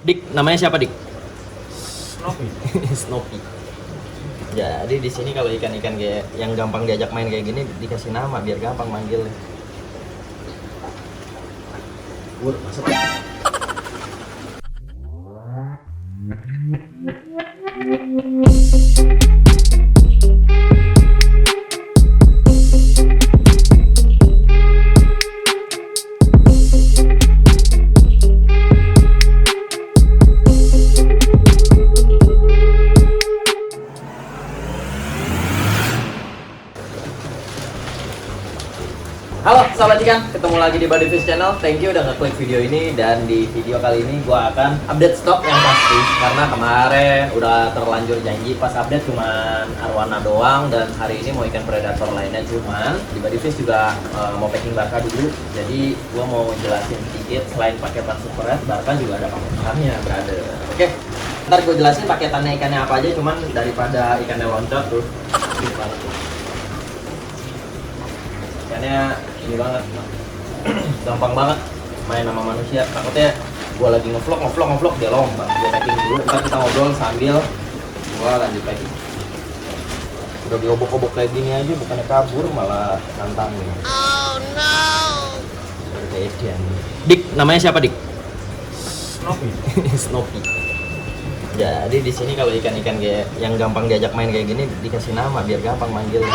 Dik, namanya siapa Dik? Snoopy. Snoopy. Jadi di sini kalau ikan-ikan kayak yang gampang diajak main kayak gini dikasih nama biar gampang manggilnya. Masuk. Halo sahabat ikan, ketemu lagi di Buddy Fish Channel. Thank you udah ngeklik video ini. Dan di video kali ini gua akan update stok yang pasti. Karena kemarin udah terlanjur janji pas update cuman arwana doang. Dan hari ini mau ikan predator lainnya. Cuman di Buddy Fish juga mau packing Barca dulu. Jadi gua mau jelasin sedikit. Selain paketan super red, Barca juga ada paketannya, brother. Oke, ntar gue jelasin paketannya ikannya apa aja. Cuman daripada ikannya loncat tuh, ikannya ini banget, gampang banget main sama manusia. Takutnya gua lagi ngevlog dia lompat. Gua packing dulu, ntar kita ngobrol sambil gua lanjut packing. Udah diobok-obok kayak gini aja bukannya kabur malah nantangin. Oh no. Beda nih. Dik, namanya siapa Dik? Snoopy. Snoopy. Jadi di sini kalau ikan-ikan kayak yang gampang diajak main kayak gini dikasih nama biar gampang manggilnya.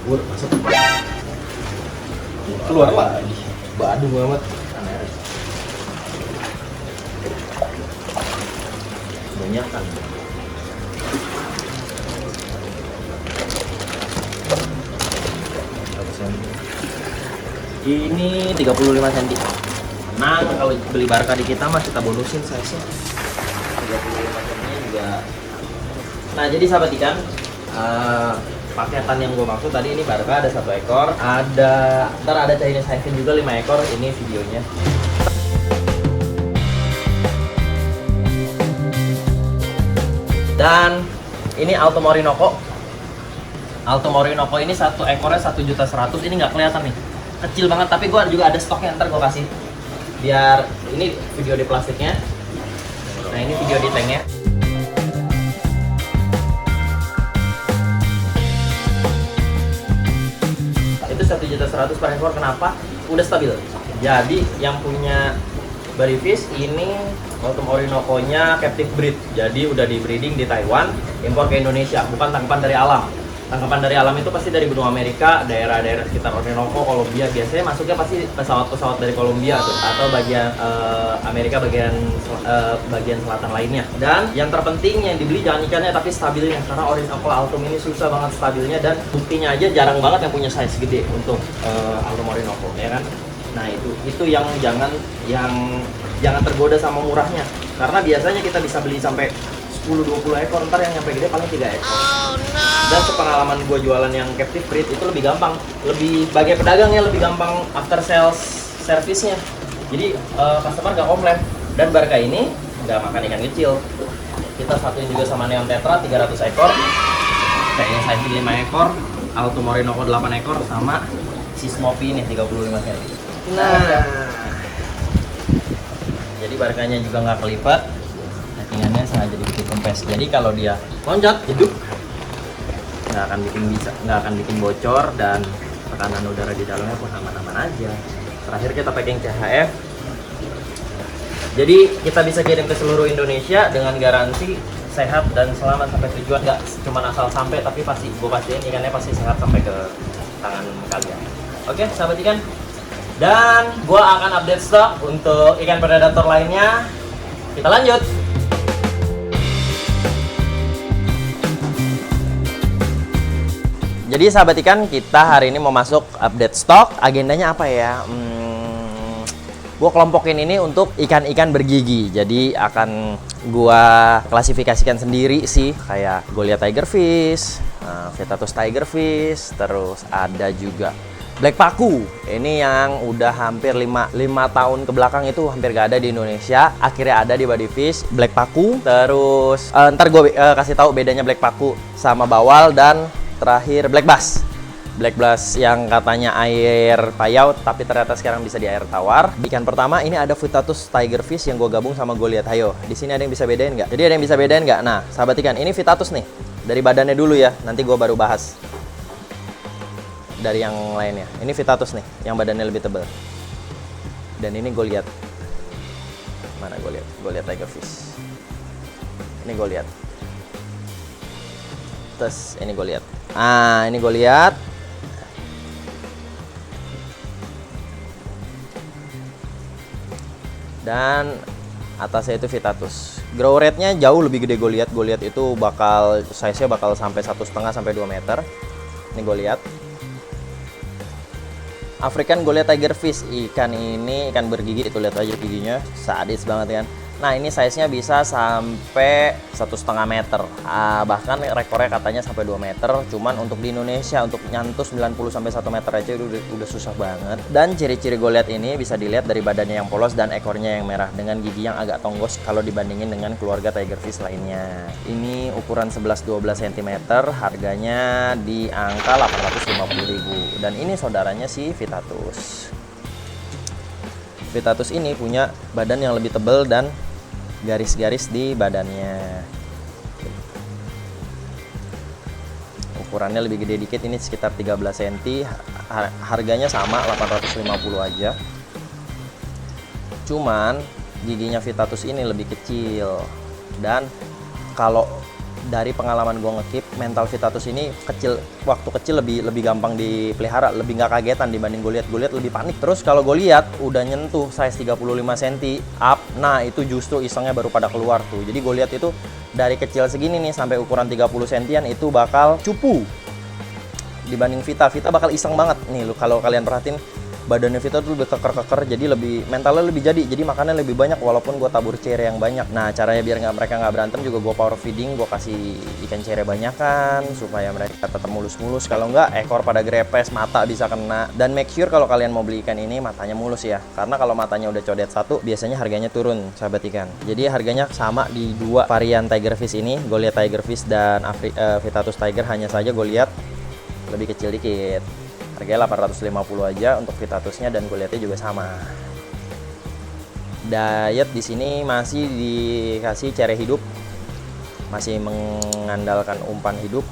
Masuk. Keluar lagi. Badu banget. Banyak kan. Ini 35 cm. Nah, kalau beli Barca di kita mah kita bonusin size-nya. 35 cm juga. Nah, jadi sahabat ikan, paketan yang gue maksud tadi ini Barca ada 1 ekor, ntar ada Chinese Hyphen juga 5 ekor, ini videonya. Dan ini Alto Orinoco. Alto Orinoco ini 1 ekornya 1.100.000, ini nggak kelihatan nih, kecil banget, tapi gue juga ada stoknya, ntar gue kasih. Biar ini video di plastiknya, nah ini video di tanknya. Itu 1.100.000 per ekor. Kenapa? Udah stabil. Jadi yang punya Buddy Fish ini Alto Orinoco-nya captive breed. Jadi udah di breeding di Taiwan, impor ke Indonesia, bukan tangkapan dari alam. Tangkapan dari alam itu pasti dari benua Amerika, daerah-daerah sekitar Orinoco, Kolombia. Biasanya masuknya pasti pesawat-pesawat dari Kolombia tuh, atau bagian Amerika bagian selatan lainnya. Dan yang terpenting yang dibeli jangan ikannya tapi stabilnya, karena Orinoco Altum ini susah banget stabilnya, dan buktinya aja jarang banget yang punya size gede untuk Altum Orinoco, ya kan? Nah itu yang jangan tergoda sama murahnya, karena biasanya kita bisa beli sampai 10-20 ekor, ntar yang nyampe gede paling 3 ekor. Oh, no. Dan sepengalaman gue jualan yang captive breed itu lebih gampang, lebih bagi pedagangnya lebih gampang after sales service-nya. Jadi customer gak komplain. Dan Barca ini gak makan ikan kecil. Kita satuin juga sama Neon Tetra 300 ekor, kayaknya size 5 ekor, Alto Orinoco 8 ekor, sama si Snoopy ini 35 cm. Nah, jadi Barcanya juga nggak kelipat. Packingannya sengaja dibikin kempes. Jadi kalau dia loncat, jeduk, nggak akan bikin bocor, dan tekanan udara di dalamnya pun aman-aman aja. Terakhir kita packing CHF. Jadi kita bisa kirim ke seluruh Indonesia dengan garansi sehat dan selamat sampai tujuan. Nggak cuma asal sampai, tapi pasti gue pastiin ikannya pasti sehat sampai ke tangan kalian. Oke, sahabat ikan. Dan gue akan update stok untuk ikan predator lainnya. Kita lanjut. Jadi sahabat ikan, kita hari ini mau masuk update stok. Agendanya apa ya? Gue kelompokin ini untuk ikan-ikan bergigi. Jadi akan gue klasifikasikan sendiri sih. Kayak Goliath tigerfish, Vetatus tigerfish, terus ada juga Black Pacu. Ini yang udah hampir 5 tahun ke belakang itu hampir gak ada di Indonesia. Akhirnya ada di Buddy Fish, Black Pacu. Terus ntar gue kasih tahu bedanya Black Pacu sama bawal, dan terakhir Black Bass. Black Blast yang katanya air payau, tapi ternyata sekarang bisa di air tawar. Ikan pertama ini ada Vitatus Tigerfish yang gue gabung sama Goliath Hayo. Di sini ada yang bisa bedain nggak? Jadi ada yang bisa bedain nggak? Nah, sahabat ikan, ini Vitatus nih. Dari badannya dulu ya, nanti gue baru bahas dari yang lainnya. Ini Vitatus nih, yang badannya lebih tebal. Dan ini Goliath. Mana Goliath? Goliath Tigerfish. Ini Goliath. Terus ini Goliath. Ah, ini Goliath. Dan atasnya itu Vitatus. Grow rate-nya jauh lebih gede Goliath. Goliath itu bakal size-nya bakal sampai 1,5 sampai 2 meter. Ini Goliath. African Goliath Tigerfish. Ikan ini ikan bergigi, itu lihat aja giginya, sadis banget kan. Nah, ini size-nya bisa sampai 1,5 meter. Bahkan rekornya katanya sampai 2 meter. Cuman untuk di Indonesia untuk nyantuh 90 sampai 1 meter aja udah susah banget. Dan ciri-ciri Goliath ini bisa dilihat dari badannya yang polos dan ekornya yang merah dengan gigi yang agak tonggos kalau dibandingin dengan keluarga Tigerfish lainnya. Ini ukuran 11-12 cm, harganya di angka 850.000. Dan ini saudaranya si Vitatus. Vitatus ini punya badan yang lebih tebal dan garis-garis di badannya. Ukurannya lebih gede dikit, ini sekitar 13 cm. Harganya sama 850 aja. Cuman giginya Vitatus ini lebih kecil. Dan kalau dari pengalaman gue ngekip, mental Vitatus ini waktu kecil lebih gampang dipelihara, lebih nggak kagetan dibanding Goliath. Goliath lebih panik. Terus kalau Goliath udah nyentuh size 35 cm up, nah itu justru isengnya baru pada keluar tuh. Jadi Goliath itu dari kecil segini nih sampai ukuran 30 cm itu bakal cupu dibanding Vita. Vita bakal iseng banget nih, kalau kalian perhatiin badannya Vita tuh lebih keker-keker, jadi mentalnya lebbi jadi makannya lebih banyak walaupun gue tabur cere yang banyak. Nah, caranya biar mereka nggak berantem juga gue power feeding, gue kasih ikan cere banyakan supaya mereka tetap mulus-mulus. Kalau nggak ekor pada grepes, mata bisa kena. Dan make sure kalau kalian mau beli ikan ini matanya mulus ya, karena kalau matanya udah codet satu biasanya harganya turun, sahabat ikan. Jadi harganya sama di dua varian Tigerfish ini, Goliath Tigerfish dan Vitatus Tiger, hanya saja Goliath lebih kecil dikit. Harganya 850 aja untuk Vitatusnya, dan Goliathnya juga sama. Diet di sini masih dikasih cere hidup, masih mengandalkan umpan hidup,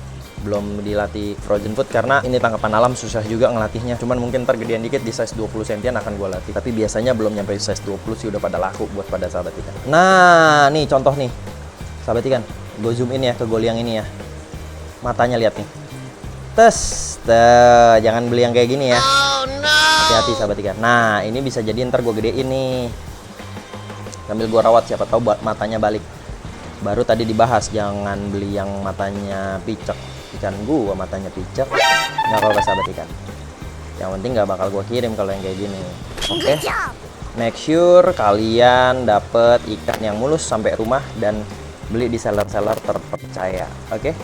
belum dilatih frozen food karena ini tangkapan alam, susah juga ngelatihnya. Cuman mungkin ntar gedean dikit di size 20 cm akan gue latih, tapi biasanya belum nyampe size 20 sih udah pada laku buat pada sahabat ikan. Nah, nih contoh nih sahabat ikan, gue zoom in ya ke goliang ini ya, matanya lihat nih. Jangan beli yang kayak gini ya. Hati-hati sahabat ikan. Nah, ini bisa jadi ntar gue gedein nih, sambil gue rawat, siapa tahu matanya balik. Baru tadi dibahas jangan beli yang matanya picek. Ikan gue matanya picek, nggak apa-apa sahabat ikan. Yang penting nggak bakal gue kirim kalau yang kayak gini. Oke. Make sure kalian dapet ikan yang mulus sampai rumah dan beli di seller-seller terpercaya. Oke.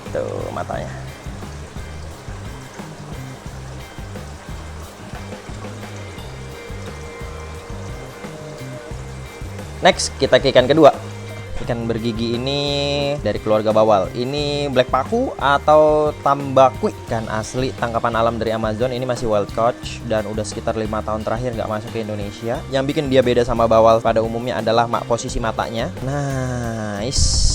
Tuh matanya. Next kita ke ikan kedua. Ikan bergigi ini dari keluarga bawal. Ini black paku atau tambakui, ikan asli tangkapan alam dari Amazon. Ini masih wild catch dan udah sekitar 5 tahun terakhir nggak masuk ke Indonesia. Yang bikin dia beda sama bawal pada umumnya adalah posisi matanya. Nice.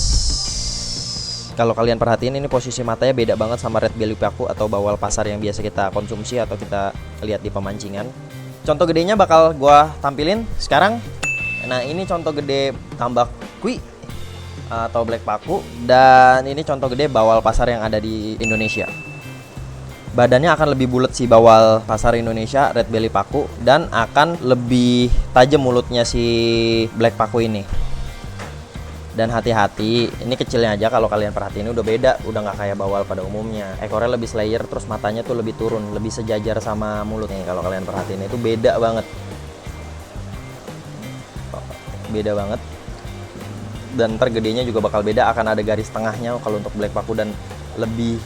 Kalau kalian perhatiin ini posisi matanya beda banget sama red belly paku atau bawal pasar yang biasa kita konsumsi atau kita lihat di pemancingan. Contoh gedenya bakal gua tampilin sekarang. Nah, ini contoh gede tambakui atau black paku, dan ini contoh gede bawal pasar yang ada di Indonesia. Badannya akan lebih bulat si bawal pasar Indonesia red belly paku, dan akan lebih tajam mulutnya si black paku ini. Dan hati-hati, ini kecilnya aja kalau kalian perhatiin udah beda, udah nggak kayak bawal pada umumnya. Ekornya lebih slayer, terus matanya tuh lebih turun, lebih sejajar sama mulutnya. Kalau kalian perhatiin itu beda banget. Beda banget. Dan ntar gedenya juga bakal beda, akan ada garis tengahnya kalau untuk black paku, dan lebih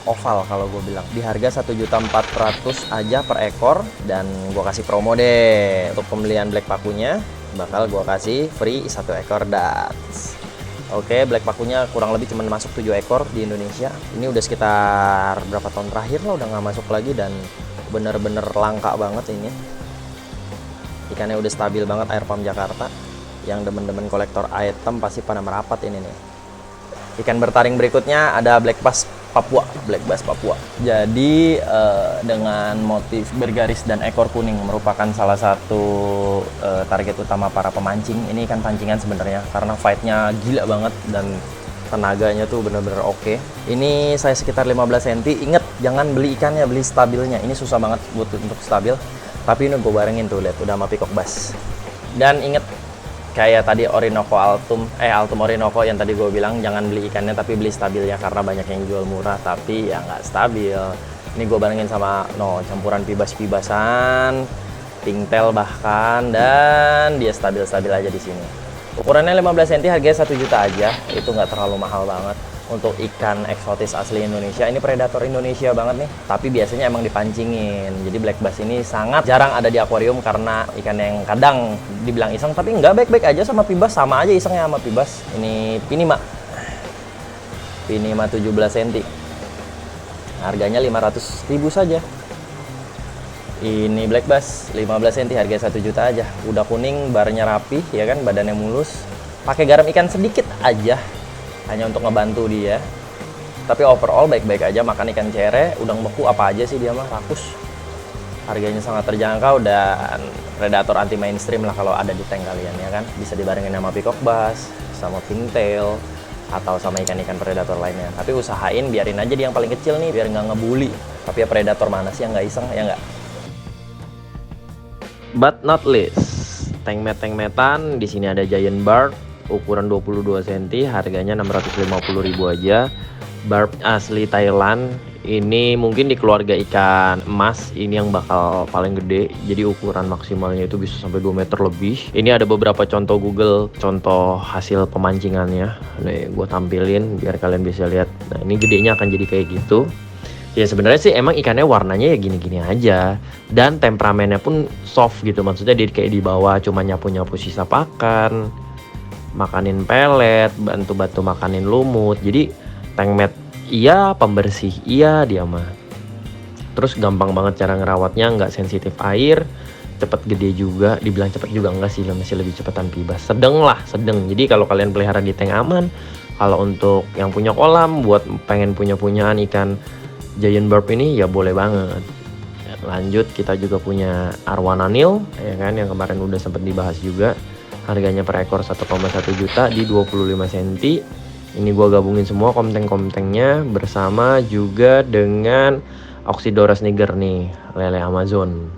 oval kalau gue bilang. Di harga 1.400.000 aja per ekor, dan gue kasih promo deh untuk pembelian black pakunya bakal gue kasih free 1 ekor DATS. Oke, black pakunya kurang lebih cuma masuk 7 ekor di Indonesia. Ini udah sekitar berapa tahun terakhir lah udah nggak masuk lagi, dan bener-bener langka banget ini. Ikannya udah stabil banget, air pump Jakarta. Yang demen-demen kolektor item pasti pada merapat ini nih. Ikan bertaring berikutnya ada black bass Papua, Jadi dengan motif bergaris dan ekor kuning merupakan salah satu target utama para pemancing. Ini ikan pancingan sebenarnya karena fightnya gila banget dan tenaganya tuh bener-bener oke. Ini saya sekitar 15 cm. Ingat, jangan beli ikannya, beli stabilnya. Ini susah banget untuk stabil. Tapi ini gue barengin tuh, lihat udah sama peacock bass. Dan inget, kayak tadi Orinoco Altum Orinoco yang tadi gue bilang, jangan beli ikannya tapi beli stabilnya, karena banyak yang jual murah tapi ya nggak stabil. Ini gue barengin sama campuran pibas-pibasan, tingtel bahkan, dan dia stabil-stabil aja di sini. Ukurannya 15 cm, harganya 1 juta aja, itu nggak terlalu mahal banget. Untuk ikan eksotis asli Indonesia, ini predator Indonesia banget nih, tapi biasanya emang dipancingin. Jadi black bass ini sangat jarang ada di akuarium karena ikan yang kadang dibilang iseng, tapi nggak, baik-baik aja sama pibas, sama aja isengnya sama pibas. Ini Pinima 17 cm, harganya 500.000 saja. Ini black bass 15 cm, harganya 1 juta aja. Udah kuning, barnya rapi ya kan, badannya mulus, pakai garam ikan sedikit aja hanya untuk ngebantu dia, tapi overall baik-baik aja. Makan ikan cere, udang beku, apa aja sih dia mah, rakus. Harganya sangat terjangkau dan predator anti mainstream lah kalau ada di tank kalian ya kan. Bisa dibarengin sama peacock bass, sama pintail, atau sama ikan-ikan predator lainnya. Tapi usahain biarin aja dia yang paling kecil nih, biar nggak ngebully. Tapi ya predator mana sih yang nggak iseng, ya nggak? But not least, tank-metan di sini ada giant barb ukuran 22 cm, harganya 650.000 aja. Barb asli Thailand. Ini mungkin di keluarga ikan emas ini yang bakal paling gede, jadi ukuran maksimalnya itu bisa sampai 2 meter lebih. Ini ada beberapa contoh Google, contoh hasil pemancingannya. Nih gue tampilin biar kalian bisa lihat. Nah ini gedenya akan jadi kayak gitu. Ya sebenarnya sih emang ikannya warnanya ya gini-gini aja, dan temperamennya pun soft gitu. Maksudnya dia kayak di bawah cuma nyapu-nyapu sisa pakan, makanin pelet, bantu-bantu makanin lumut. Jadi tankmate iya, pembersih iya dia mah. Terus gampang banget cara ngerawatnya, nggak sensitif air, cepet gede juga. Dibilang cepet juga enggak sih, masih lebih cepetan pibas. Sedang lah, sedang. Jadi kalau kalian pelihara di tank aman. Kalau untuk yang punya kolam, buat pengen punyaan ikan giant barb ini ya boleh banget. Lanjut, kita juga punya Arwana Nil ya kan, yang kemarin udah sempet dibahas juga. Harganya per ekor 1,1 juta di 25 cm. Ini gua gabungin semua komteng-komtengnya bersama juga dengan Oxydorus niger nih, lele Amazon,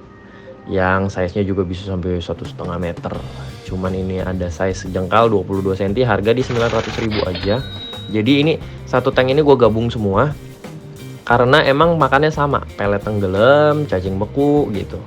yang size-nya juga bisa sampai 1,5 meter. Cuman ini ada size jengkal 22 cm, harga di 900.000 aja. Jadi ini satu tank ini gua gabung semua karena emang makannya sama, pelet tenggelam, cacing beku gitu.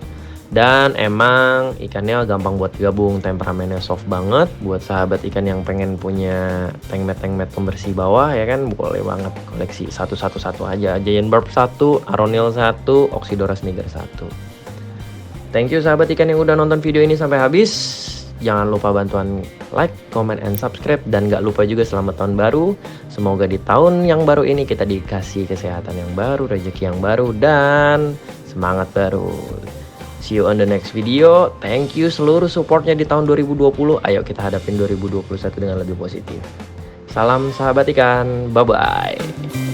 Dan emang ikannya gampang buat gabung, temperamennya soft banget. Buat sahabat ikan yang pengen punya tankmate pembersih bawah ya kan, boleh banget koleksi satu aja. Giant barb 1, Aronil 1, Oxydorus niger 1. Thank you sahabat ikan yang udah nonton video ini sampai habis. Jangan lupa bantuan like, comment, and subscribe. Dan gak lupa juga selamat tahun baru. Semoga di tahun yang baru ini kita dikasih kesehatan yang baru, rezeki yang baru, dan semangat baru. See you on the next video. Thank you seluruh supportnya di tahun 2020. Ayo kita hadapin 2021 dengan lebih positif. Salam sahabat ikan. Bye-bye.